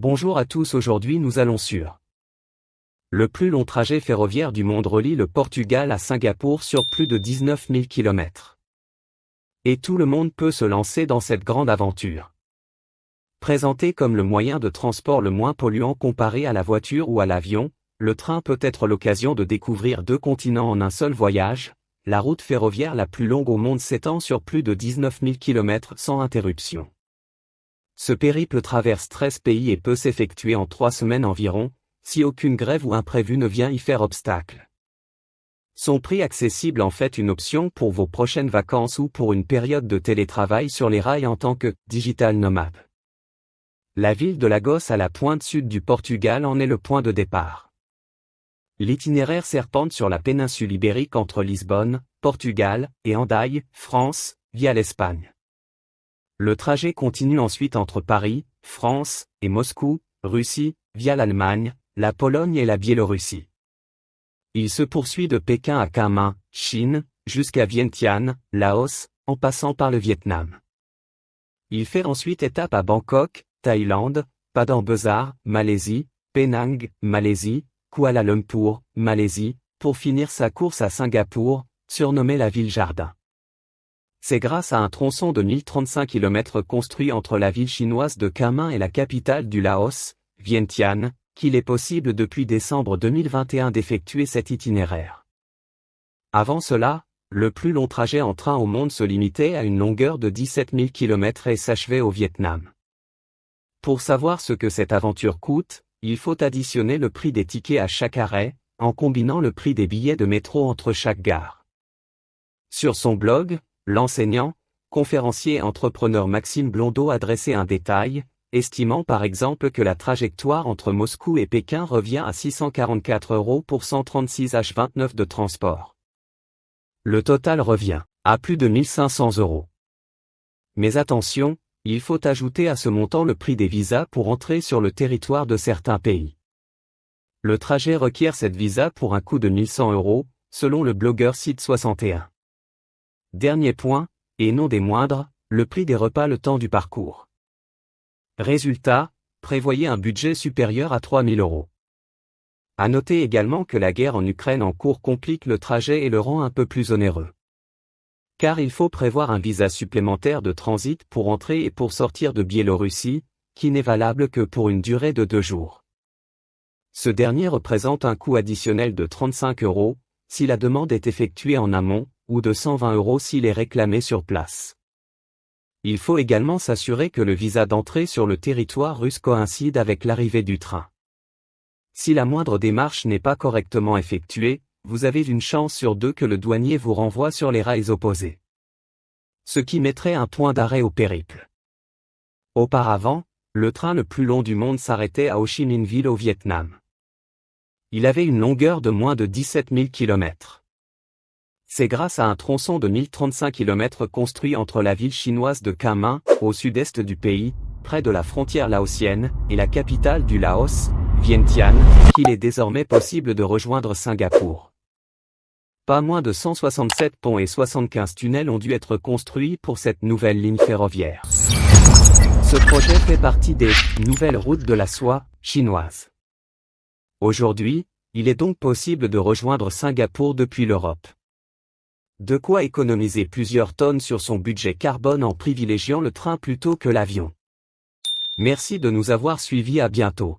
Bonjour à tous, aujourd'hui nous allons sur le plus long trajet ferroviaire du monde relie le Portugal à Singapour sur plus de 19 000 km. Et tout le monde peut se lancer dans cette grande aventure. Présenté comme le moyen de transport le moins polluant comparé à la voiture ou à l'avion, le train peut être l'occasion de découvrir deux continents en un seul voyage. La route ferroviaire la plus longue au monde s'étend sur plus de 19 000 km sans interruption. Ce périple traverse 13 pays et peut s'effectuer en 3 semaines environ, si aucune grève ou imprévu ne vient y faire obstacle. Son prix accessible en fait une option pour vos prochaines vacances ou pour une période de télétravail sur les rails en tant que digital nomade. La ville de Lagos à la pointe sud du Portugal en est le point de départ. L'itinéraire serpente sur la péninsule ibérique entre Lisbonne, Portugal, et Hendaye, France, via l'Espagne. Le trajet continue ensuite entre Paris, France, et Moscou, Russie, via l'Allemagne, la Pologne et la Biélorussie. Il se poursuit de Pékin à Kunming, Chine, jusqu'à Vientiane, Laos, en passant par le Vietnam. Il fait ensuite étape à Bangkok, Thaïlande, Padang Besar, Malaisie, Penang, Malaisie, Kuala Lumpur, Malaisie, pour finir sa course à Singapour, surnommée la ville jardin. C'est grâce à un tronçon de 1035 km construit entre la ville chinoise de Kunming et la capitale du Laos, Vientiane, qu'il est possible depuis décembre 2021 d'effectuer cet itinéraire. Avant cela, le plus long trajet en train au monde se limitait à une longueur de 17 000 km et s'achevait au Vietnam. Pour savoir ce que cette aventure coûte, il faut additionner le prix des tickets à chaque arrêt, en combinant le prix des billets de métro entre chaque gare. Sur son blog, l'enseignant, conférencier et entrepreneur Maxime Blondeau a dressé un détail, estimant par exemple que la trajectoire entre Moscou et Pékin revient à 644 € pour 136 H29 de transport. Le total revient à plus de 1 500 €. Mais attention, il faut ajouter à ce montant le prix des visas pour entrer sur le territoire de certains pays. Le trajet requiert cette visa pour un coût de 1 100 €, selon le blogueur Site 61. Dernier point, et non des moindres, le prix des repas le temps du parcours. Résultat, prévoyez un budget supérieur à 3 000 €. À noter également que la guerre en Ukraine en cours complique le trajet et le rend un peu plus onéreux. Car il faut prévoir un visa supplémentaire de transit pour entrer et pour sortir de Biélorussie, qui n'est valable que pour une durée de 2 jours. Ce dernier représente un coût additionnel de 35 € si la demande est effectuée en amont, ou de 120 € s'il est réclamé sur place. Il faut également s'assurer que le visa d'entrée sur le territoire russe coïncide avec l'arrivée du train. Si la moindre démarche n'est pas correctement effectuée, vous avez une chance sur 2 que le douanier vous renvoie sur les rails opposés. Ce qui mettrait un point d'arrêt au périple. Auparavant, le train le plus long du monde s'arrêtait à Ho Chi Minh Ville au Vietnam. Il avait une longueur de moins de 17 000 km. C'est grâce à un tronçon de 1035 km construit entre la ville chinoise de Kunming, au sud-est du pays, près de la frontière laotienne, et la capitale du Laos, Vientiane, qu'il est désormais possible de rejoindre Singapour. Pas moins de 167 ponts et 75 tunnels ont dû être construits pour cette nouvelle ligne ferroviaire. Ce projet fait partie des « nouvelles routes de la soie » chinoises. Aujourd'hui, il est donc possible de rejoindre Singapour depuis l'Europe. De quoi économiser plusieurs tonnes sur son budget carbone en privilégiant le train plutôt que l'avion. Merci de nous avoir suivis, à bientôt.